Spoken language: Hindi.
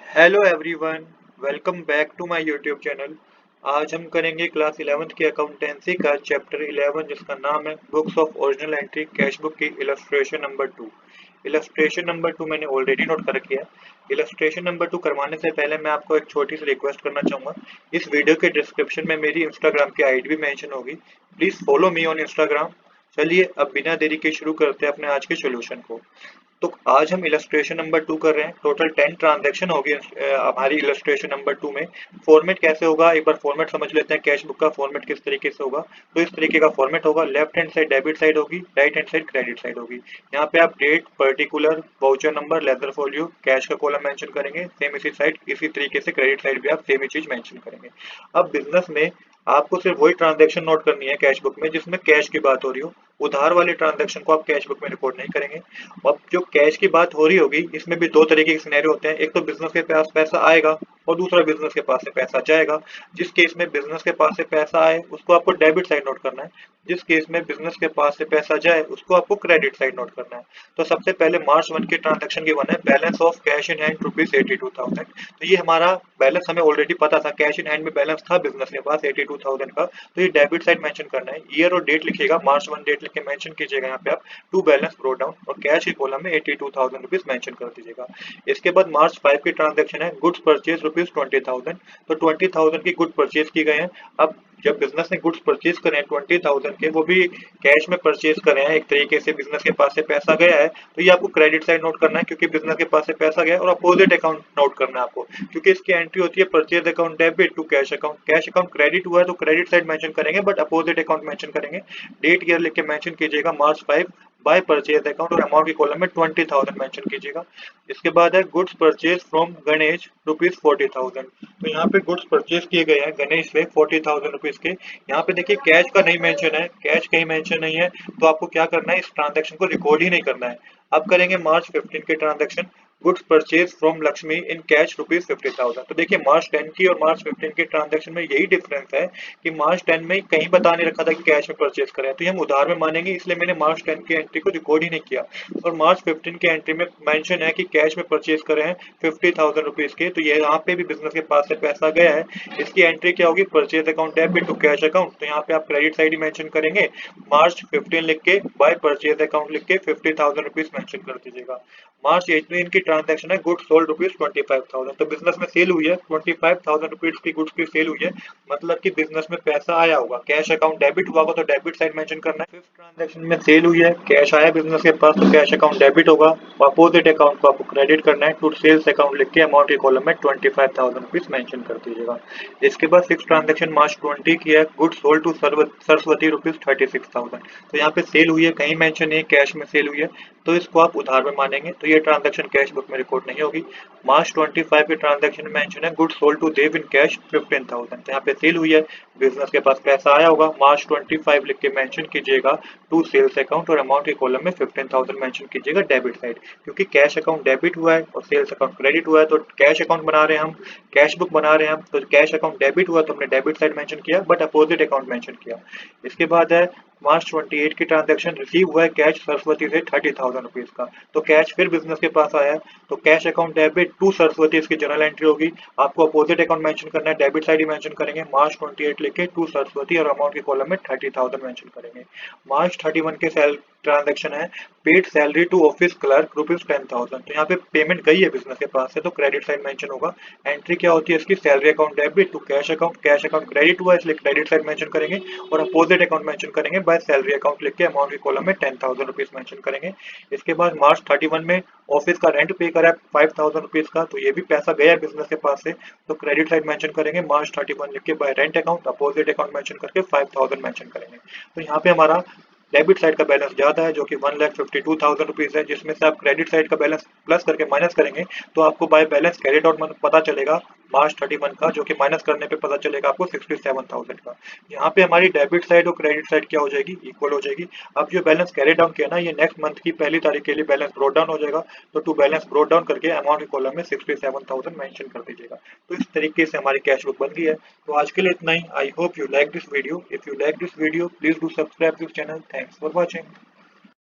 Hello everyone, welcome back to my YouTube channel. आज हम करेंगे क्लास 11th की अकाउंटेंसी का चैप्टर 11 जिसका नाम है books of original entry cash book की इलस्ट्रेशन नंबर 2। इलस्ट्रेशन नंबर 2 मैंने ऑलरेडी नोट कर रखी है। इलस्ट्रेशन नंबर 2 करवाने से पहले मैं आपको एक छोटी सी रिक्वेस्ट करना चाहूँगा। इस वीडियो के डिस्क्रिप्शन में मेरी इंस्टाग्राम की आईडी भी मेंशन होगी। Please follow me on Instagram. चलिए अब बिना देरी के शुरू करते हैं अपने आज के सोल्यूशन को। तो आज हम इलस्ट्रेशन नंबर 2 कर रहे हैं। टोटल 10 ट्रांजैक्शन होगी हमारी इलस्ट्रेशन नंबर 2 में। फॉर्मेट कैसे होगा, एक बार फॉर्मेट समझ लेते हैं। कैश बुक का फॉर्मेट किस तरीके से होगा। तो इस तरीके का फॉर्मेट होगा। Left hand side debit side होगी, right hand side credit side होगी। यहाँ पे आप date, particular, voucher number, ledger folio, cash का कॉलम मेंशन करेंगे। सेम इसी साइड इसी तरीके से क्रेडिट साइड भी आप सेम ही चीज मेंशन करेंगे। अब बिजनेस में आपको सिर्फ वही ट्रांजैक्शन नोट करनी है कैश बुक में जिसमें कैश की बात हो रही हो। उधार वाले ट्रांजैक्शन को आप कैश बुक में रिकॉर्ड नहीं करेंगे। अब जो कैश की बात हो रही होगी इसमें भी दो तरीके के सिनेरियो होते हैं। एक तो बिजनेस के पास पैसा आएगा और दूसरा बिजनेस के पास से पैसा जाएगा। जिस केस में बिजनेस के पास से पैसा आए उसको आपको डेबिट साइड नोट करना है। जिस केस में बिजनेस के पास से पैसा जाए उसको आपको क्रेडिट साइड नोट करना है। तो सबसे पहले मार्च 1 के ट्रांजैक्शन की वन है balance of cash in hand ₹82,000। तो ये हमारा बैलेंस हमें ऑलरेडी पता था, कैश इन हैंड में बैलेंस था बिजनेस के पास 82,000 का। तो ये डेबिट साइड मेंशन करना है। ईयर और डेट लिखिएगा, मार्च 1 डेट लिख के मेंशन कीजिएगा यहाँ पे आप। टू बैलेंस ब्रोट डाउन और कैश के कॉलम में 82,000 रुपीज मेंशन कर दीजिएगा। इसके बाद मार्च 5 की ट्रांजैक्शन है गुड्स परचेज ₹20,000। तो 20,000 की गुड परचेज की गए हैं। अब जब बिजनेस ने गुड्स परचेज करे हैं 20,000 के, वो भी कैश में परचेज करे हैं, एक तरीके से बिजनेस के पास से पैसा गया है, तो ये आपको क्रेडिट साइड नोट करना है क्योंकि बिजनेस के पास से पैसा गया है। और अपोजिट अकाउंट नोट करना है आपको क्योंकि इसकी एंट्री होती है purchase account debit to cash account. Cash account credit हुआ है तो क्रेडिट साइड मेंशन करेंगे बट अपोजिट अकाउंट मेंशन करेंगे। डेट ईयर लिख के मेंशन कीजिएगा मार्च 5 बाय परचेज अकाउंट और अमाउंट के कॉलम में 20,000 मेंशन कीजिएगा। इसके बाद है गुड्स परचेज फ्रॉम गणेश ₹40,000। तो यहाँ पे गुड्स परचेज किए गए हैं गणेश से 40,000 रुपीज के। यहाँ पे देखिए कैश का नहीं मेंशन है, कैश कहीं मेंशन नहीं है। तो आपको क्या करना है, इस ट्रांजैक्शन को रिकॉर्ड ही नहीं करना है। अब करेंगे मार्च 15 के transaction goods purchase from Lakshmi in cash ₹50,000। तो देखिए मार्च 10 की और मार्च 15 के ट्रांजैक्शन में यही डिफरेंस है कि मार्च 10 में कहीं बता नहीं रखा था कि कैश में परचेज करें, तो ये हम उधार में मानेंगे, इसलिए मैंने मार्च 10 की एंट्री को रिकॉर्ड ही नहीं किया। और मार्च 15 की एंट्री में मेंशन है कि कैश में परचेज करे हैं 50,000 रुपीज के। तो ये यहाँ पे भी बिजनेस के पास से पैसा गया है। इसकी एंट्री क्या होगी, purchase account debit to cash account. तो यहाँ पे आप क्रेडिट साइड ही मेंशन करेंगे, मार्च 15 लिख के बाय परचेज अकाउंट लिख के 50,000 रुपीज मेंशन कर दीजिएगा। मार्च 18 की ट्रांजैक्शन है गुड्स सोल्ड ₹25,000। तो बिजनेस में सेल हुई है 25,000 रुपीज की गुड्स की सेल हुई है, मतलब कि बिजनेस में पैसा आया होगा। कैश अकाउंट डेबिट हुआ होगा तो डेबिट साइड मेंशन करना है। फिफ्थ ट्रांजैक्शन में सेल हुई है, कैश आया बिजनेस के पास तो कैश अकाउंट डेबिट होगा। अपोजिट अकाउंट को आपको क्रेडिट करना है। टू सेल्स अकाउंट लिख के अमाउंट के कॉलम में 25,000 रुपीज मेंशन कर दीजिएगा। इसके बाद सिक्स ट्रांजैक्शन मार्च 20 की है गुड्स सोल्ड टू सरस्वती ₹36,000। तो यहाँ पे सेल हुई है, कहीं मेंशन नहीं कैश में सेल हुई है, तो इसको आप उधार में मानेंगे। तो ये ट्रांजैक्शन कैश बुक में रिकॉर्ड नहीं होगी। मार्च 25 के ट्रांजैक्शन में मेंशन है goods sold to Dev in cash 15,000। तो यहाँ पे सेल हुई है, बिजनेस के पास पैसा आया होगा। मार्च 25 लिख के मेंशन कीजिएगा टू सेल्स अकाउंट और अमाउंट के कॉलम में 15,000 मेंशन कीजिएगा डेबिट साइड, क्योंकि कैश अकाउंट डेबिट हुआ है और सेल्स अकाउंट क्रेडिट हुआ है। तो कैश अकाउंट बना रहे हैं हम, कैश बुक बना रहे हैं हम, तो कैश अकाउंट डेबिट हुआ तो हमने डेबिट साइड मेंशन किया बट अपोजिट अकाउंट मेंशन किया। इसके बाद है मार्च 28 की ट्रांजैक्शन रिसीव हुआ है कैश सरस्वती से 30,000 रुपीज का। तो कैश फिर बिजनेस के पास आया है, तो cash account debit to Saraswati इसकी जनरल एंट्री होगी। आपको अपोजिट अकाउंट मेंशन करना है, डेबिट साइड ही मेंशन करेंगे। मार्च 28 लिखे टू सरस्वती और अमाउंट के कॉलम में 30,000 मेंशन करेंगे। मार्च 31 के सेल ट्रांजैक्शन है paid salary to office clerk ₹10,000। तो यहाँ पे पेमेंट गई है बिजनेस के पास से तो क्रेडिट साइड मेंशन होगा। एंट्री क्या होती है इसकी, salary account debit to cash account. Cash account credit हुआ इसलिए क्रेडिट साइड मेंशन करेंगे और अपोजिट अकाउंट मेंशन करेंगे बाय सैलरी अकाउंट लिख के अमाउंट के कॉलम में 10,000 रुपीज मेंशन करेंगे। इसके बाद मार्च 31 में ऑफिस का रेंट पे करा है 5,000 रुपीज का, तो ये भी पैसा गया है बिजनेस के पास से, तो क्रेडिट साइड मेंशन करेंगे मार्च 31 लिख के bye rent account opposite account mention करके 5,000 मेंशन करेंगे। तो यहाँ पे हमारा डेबिट साइड का बैलेंस ज्यादा है जो कि 1,52,000 रुपीज है, जिसमें से आप क्रेडिट साइड का बैलेंस प्लस करके माइनस करेंगे तो आपको बाय बैलेंस कैरिड आउट पता चलेगा मार्च 31 का, जो कि माइनस करने पे पता चलेगा आपको 67,000 का। यहाँ पे हमारी डेबिट साइड और क्रेडिट साइड क्या हो जाएगी, इक्वल हो जाएगी। अब जो बैलेंस कैरी डाउन किया ना, ये नेक्स्ट मंथ की पहली तारीख के लिए बैलेंस ब्रोट डाउन हो जाएगा। तो टू बैलेंस ब्रोट डाउन करके अमाउंट के कॉलम में 67,000 मेंशन कर दीजिएगा। तो इस तरीके से हमारी कैश बुक बन गई है। तो आज के लिए इतना ही। I hope you like this video. If you like this video please do subscribe this channel. Thanks for watching.